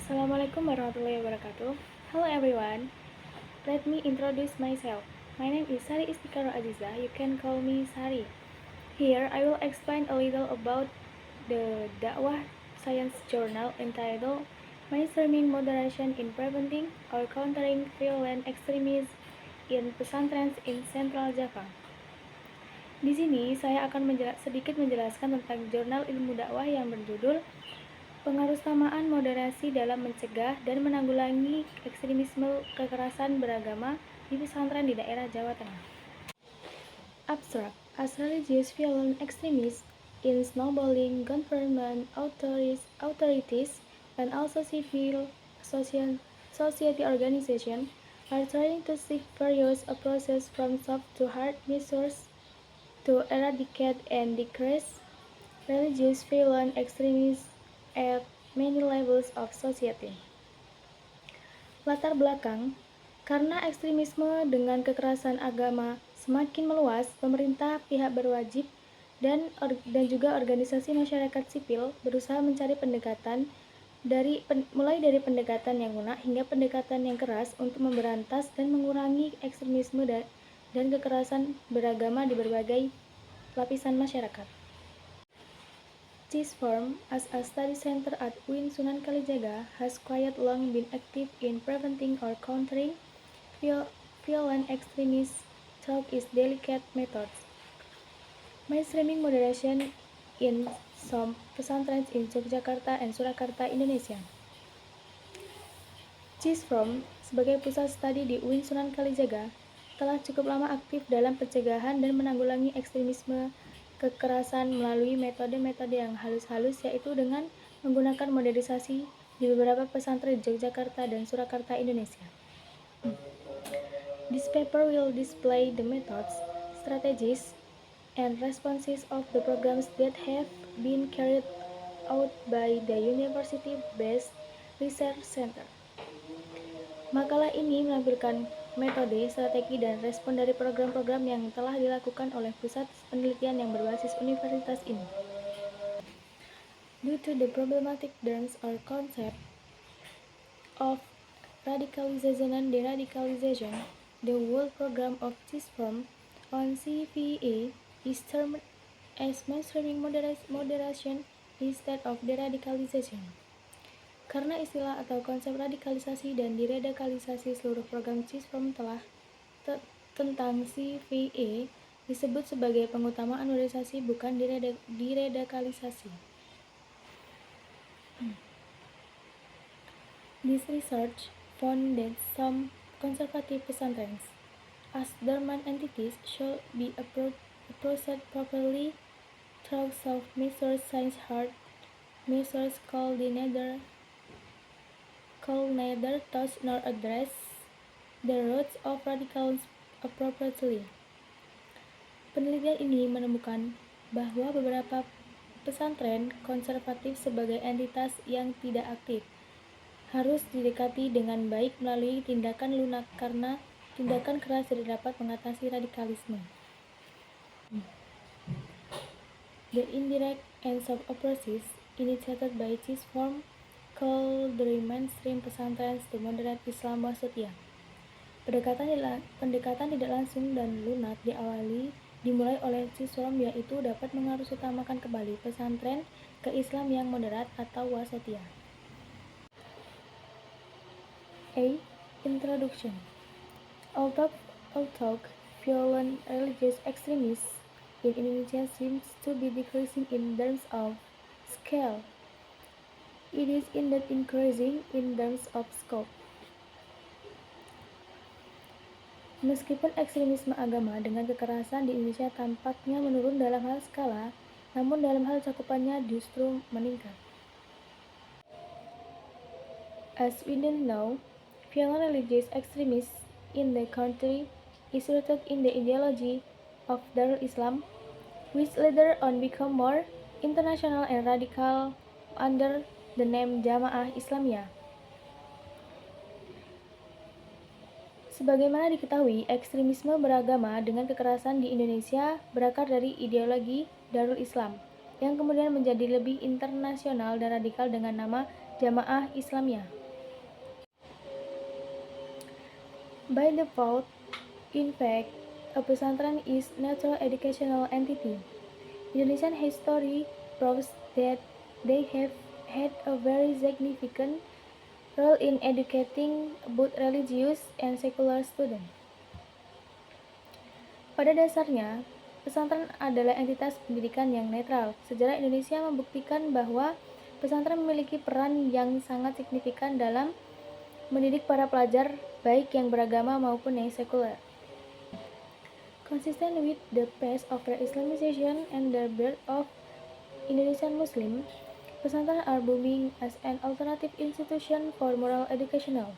Assalamualaikum warahmatullahi wabarakatuh. Hello everyone. Let me introduce myself. My name is Sari Istikaro Aziza. You can call me Sari. Here I will explain a little about the Dakwah Science Journal entitled Mainstreaming Moderation in Preventing or Countering Violent Extremism in Pesantren in Central Java. Di sini saya akan sedikit menjelaskan tentang jurnal ilmu dakwah yang berjudul Pengarusamaan Moderasi dalam Mencegah dan Menanggulangi Ekstremisme Kekerasan Beragama di Pesantren di daerah Jawa Tengah. Abstract. As religious violent extremists in snowballing government authorities and also civil society organizations are trying to seek various approaches from soft to hard measures to eradicate and decrease religious violent extremism at many levels of society. Latar belakang, karena ekstremisme dengan kekerasan agama semakin meluas, pemerintah, pihak berwajib, dan juga organisasi masyarakat sipil berusaha mencari pendekatan mulai dari pendekatan yang lunak hingga pendekatan yang keras untuk memberantas dan mengurangi ekstremisme dan kekerasan beragama di berbagai lapisan masyarakat. CISFORM, as a study center at UIN Sunan Kalijaga, has quite long been active in preventing or countering violent extremism through its delicate methods. Mainstreaming moderation in some pesantrens in Yogyakarta and Surakarta, Indonesia. CISFORM, sebagai pusat studi di UIN Sunan Kalijaga, telah cukup lama aktif dalam pencegahan dan menanggulangi ekstremisme kekerasan melalui metode-metode yang halus-halus, yaitu dengan menggunakan modernisasi di beberapa pesantren di Yogyakarta dan Surakarta, Indonesia. This paper will display the methods, strategies, and responses of the programs that have been carried out by the university-based research center. Makalah ini menampilkan metode, strategi, dan respon dari program-program yang telah dilakukan oleh pusat penelitian yang berbasis universitas ini. Due to the problematic terms or concept of radicalization and deradicalization, the whole program of CISFORM on CVA is termed as mainstreaming moderation instead of deradicalization. Karena istilah atau konsep radikalisasi dan deradikalisasi seluruh program CISFORM tentang CVA disebut sebagai pengutamaan modernisasi, bukan deradikalisasi. This research found that some conservative pesantrens, as dormant entities, should be approached properly through soft measures since hard measures could neither touch nor address the roots of radicalism appropriately. Penelitian ini menemukan bahwa beberapa pesantren konservatif sebagai entitas yang tidak aktif harus didekati dengan baik melalui tindakan lunak, karena tindakan keras tidak dapat mengatasi radikalisme. The indirect and soft approaches initiated by CISFORM called the mainstream pesantren to moderate Islam wasatiyah. Pendekatan tidak langsung dan lunak dimulai oleh CISFORM, yaitu dapat mengharusutamakan kembali pesantren ke Islam yang moderat atau wasatiyah. A. Introduction. Although violent religious extremism in Indonesia seems to be decreasing in terms of scale, it is indeed increasing in terms of scope. Meskipun ekstremisme agama dengan kekerasan di Indonesia tampaknya menurun dalam hal skala, namun dalam hal cakupannya justru meningkat. As we don't know, violent religious extremism in the country is rooted in the ideology of Darul Islam, which later on become more international and radical under the name Jamaah Islamiyah. Sebagaimana diketahui, ekstremisme beragama dengan kekerasan di Indonesia berakar dari ideologi Darul Islam, yang kemudian menjadi lebih internasional dan radikal dengan nama Jamaah Islamiyah. By default, in fact, a pesantren is neutral educational entity. Indonesian history proves that they have had a very significant role in educating both religious and secular students. Pada dasarnya, pesantren adalah entitas pendidikan yang netral. Sejarah Indonesia membuktikan bahwa pesantren memiliki peran yang sangat signifikan dalam mendidik para pelajar baik yang beragama maupun yang sekuler. Consistent with the pace of re-Islamization and the birth of Indonesian Muslim, pesantren are booming as an alternative institution for moral educational.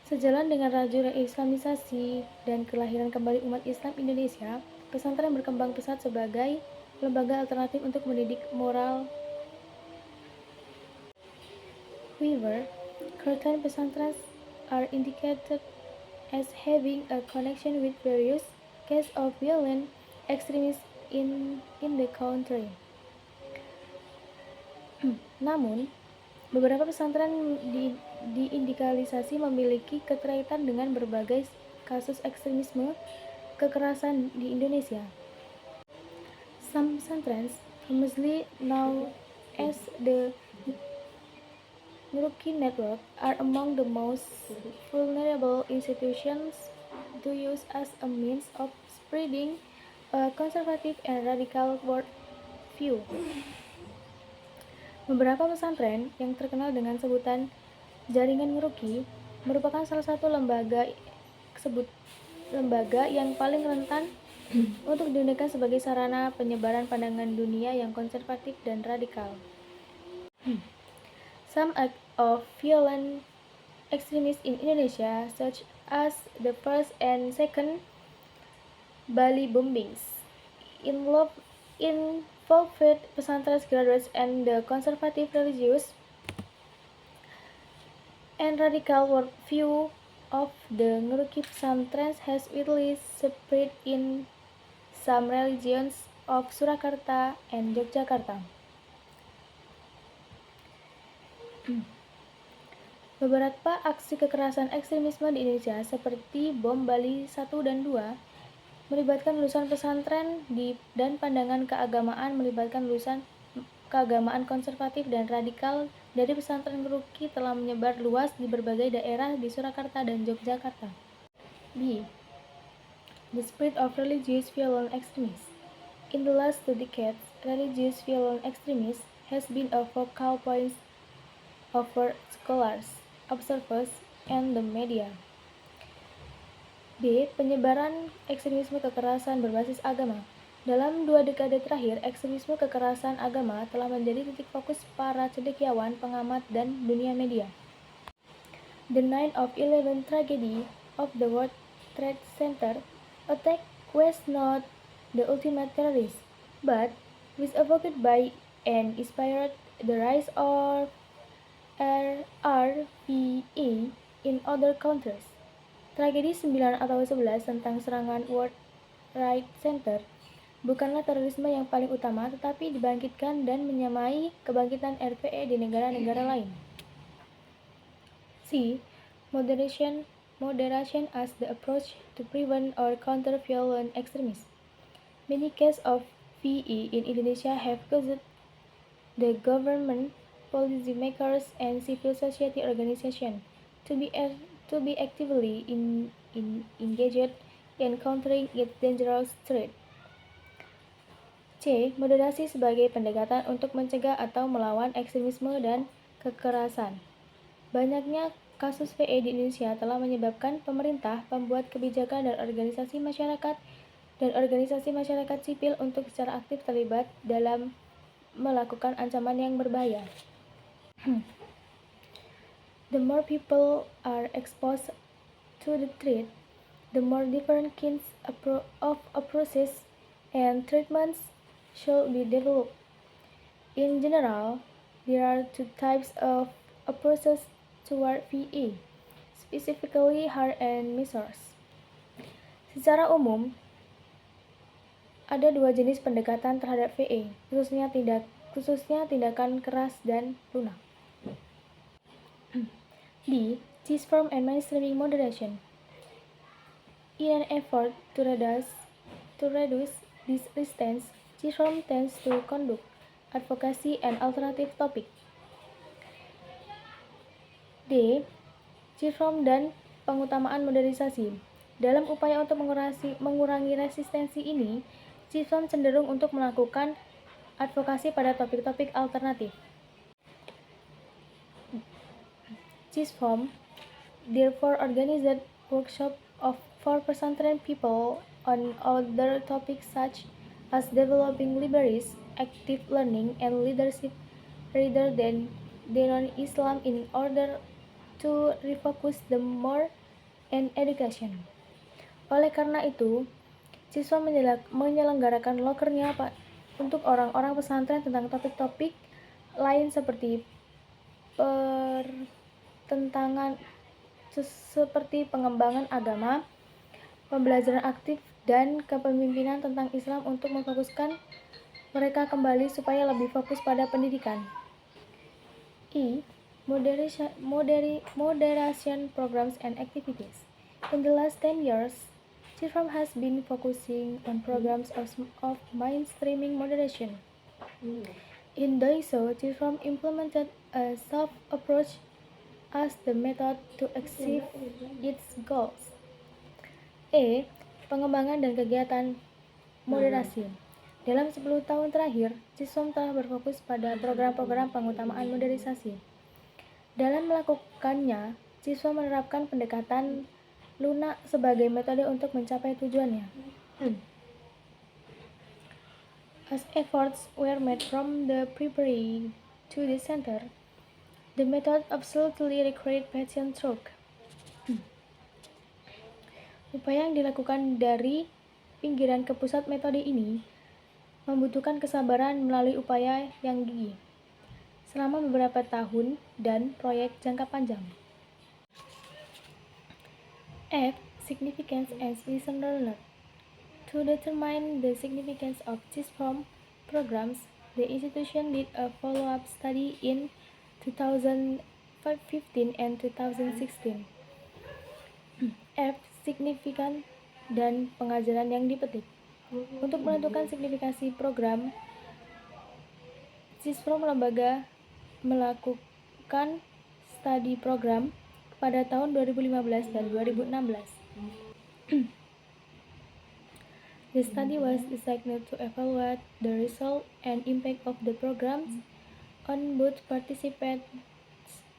Sejalan dengan laju re-Islamisasi dan kelahiran kembali umat Islam Indonesia, pesantren berkembang pesat sebagai lembaga alternatif untuk mendidik moral. However, current pesantrens are indicated as having a connection with various cases of violent extremism in the country. Namun, beberapa pesantren diindikalisasi memiliki keterkaitan dengan berbagai kasus ekstremisme kekerasan di Indonesia. Some pesantrens, famously known as the Nuruki Network, are among the most vulnerable institutions to use as a means of spreading a conservative and radical worldview. Beberapa pesantren yang terkenal dengan sebutan Jaringan Nuruki merupakan salah satu lembaga yang paling rentan untuk digunakan sebagai sarana penyebaran pandangan dunia yang konservatif dan radikal. Some acts of violent extremism in Indonesia, such as the first and second Bali bombings, involved pesantren graduates and the conservative religious and radical worldview of the Nuruki pesantrens has widely spread in some regions of Surakarta and Yogyakarta. Beberapa aksi kekerasan ekstremisme di Indonesia seperti bom Bali 1 dan 2 melibatkan lulusan pesantren dan pandangan keagamaan melibatkan lulusan keagamaan konservatif dan radikal dari pesantren Nuruki telah menyebar luas di berbagai daerah di Surakarta dan Yogyakarta. B. The spread of religious violent extremism. In the last 2 decades, religious violent extremism has been a focal point for scholars, observers, and the media. B. Penyebaran ekstremisme kekerasan berbasis agama. Dalam 2 dekade terakhir, ekstremisme kekerasan agama telah menjadi titik fokus para cendekiawan, pengamat, dan dunia media. The 9/11 tragedy of the World Trade Center attack was not the ultimate terrorist, but was evoked by and inspired the rise of RVA in other countries. Tragedi 9 atau 11 tentang serangan World Trade Center bukanlah terorisme yang paling utama, tetapi dibangkitkan dan menyamai kebangkitan RVA di negara-negara lain. C. Moderation as the approach to prevent or counter violent extremism. Many cases of VE in Indonesia have caused the government, policymakers, and civil society organizations to be actively engaged in countering its dangerous threat. C. Moderasi sebagai pendekatan untuk mencegah atau melawan ekstremisme dan kekerasan. Banyaknya kasus VE di Indonesia telah menyebabkan pemerintah, pembuat kebijakan, dan organisasi masyarakat sipil untuk secara aktif terlibat dalam melakukan ancaman yang berbahaya. The more people are exposed to the threat, the more different kinds of approaches and treatments should be developed. In general, there are 2 types of approaches toward VE, specifically hard and measures. Secara umum, ada 2 jenis pendekatan terhadap VE, khususnya khususnya tindakan keras dan lunak. B. Cisform and mainstreaming moderation. In an effort to reduce this resistance, Cisform tends to conduct advocacy and alternative topic. D. Cisform dan pengutamaan modernisasi. Dalam upaya untuk mengurangi resistensi ini, Cisform cenderung untuk melakukan advokasi pada topik-topik alternatif. Cisform therefore organized workshops for pesantren people on other topics such as developing libraries, active learning, and leadership rather than non-Islam in order to refocus the more in education. Oleh karena itu, siswa menyelenggarakan lokernya untuk orang-orang pesantren tentang topik-topik lain seperti pengembangan agama, pembelajaran aktif, dan kepemimpinan tentang Islam untuk memfokuskan mereka kembali supaya lebih fokus pada pendidikan. E. Moderation programs and activities. In the last 10 years, Cisform has been focusing on programs of mainstreaming moderation. In doing so, Cisform implemented a soft approach as the method to achieve its goals. E. Pengembangan dan kegiatan moderasi. Dalam 10 tahun terakhir, Cisform telah berfokus pada program-program pengutamaan modernisasi. Dalam melakukannya, Cisform menerapkan pendekatan lunak sebagai metode untuk mencapai tujuannya. As efforts were made from the periphery to the center, the method absolutely required patient work. Upaya yang dilakukan dari pinggiran ke pusat metode ini membutuhkan kesabaran melalui upaya yang gigih selama beberapa tahun dan proyek jangka panjang. F. Significance and lesson learned. To determine the significance of Cisform programs, the institution did a follow-up study in 2015 and 2016. F. Signifikan dan pengajaran yang dipetik. Untuk menentukan signifikasi program, Cisform lembaga melakukan studi program pada tahun 2015 dan 2016. The study was designed to evaluate the result and impact of the programs on both participants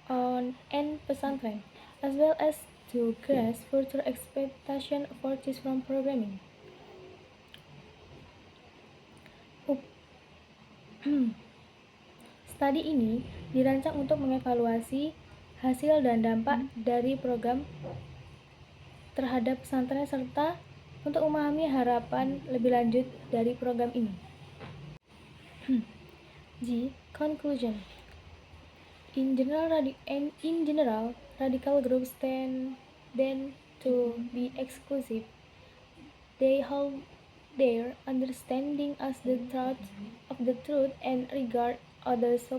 and pesantren, as well as to grasp further expectation for Cisform programming. Studi ini dirancang untuk mengevaluasi hasil dan dampak dari program terhadap pesantren serta untuk memahami harapan lebih lanjut dari program ini. G. Conclusion. In general, radical groups tend to be exclusive. They hold their understanding as the truth of the truth and regard others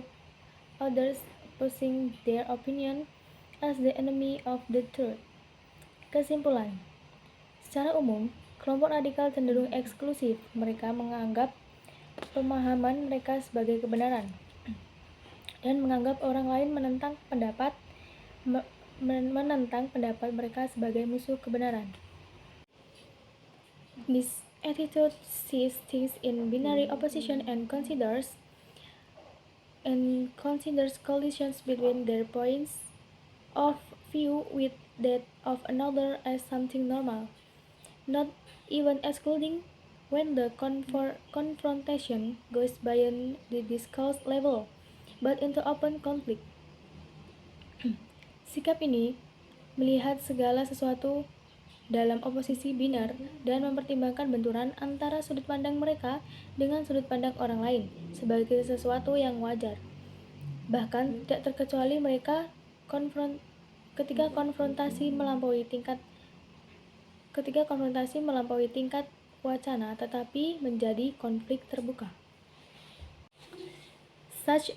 opposing their opinion as the enemy of the truth. Kesimpulan. Secara umum, kelompok radikal cenderung eksklusif. Mereka menganggap pemahaman mereka sebagai kebenaran dan menganggap orang lain menentang pendapat mereka sebagai musuh kebenaran. This attitude sees things in binary opposition and considers collisions between their points of view with that of another as something normal, not even excluding when the confrontation goes beyond the discourse level, but into open conflict. Sikap ini melihat segala sesuatu dalam oposisi binar dan mempertimbangkan benturan antara sudut pandang mereka dengan sudut pandang orang lain sebagai sesuatu yang wajar. Bahkan tidak terkecuali mereka ketika konfrontasi melampaui tingkat wacana tetapi menjadi konflik terbuka. Such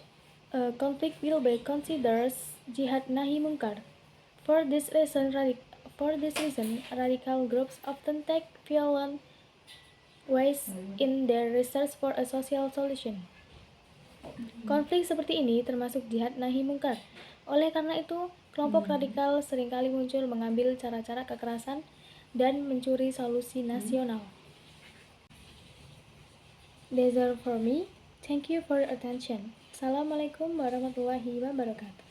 a conflict will be considered jihad nahi munkar. For this reason, radical groups often take violent ways in their research for a social solution. Konflik seperti ini termasuk jihad nahi mungkar. Oleh karena itu, kelompok radikal seringkali muncul mengambil cara-cara kekerasan dan mencuri solusi nasional. That's all for me. Thank you for your attention. Assalamualaikum warahmatullahi wabarakatuh.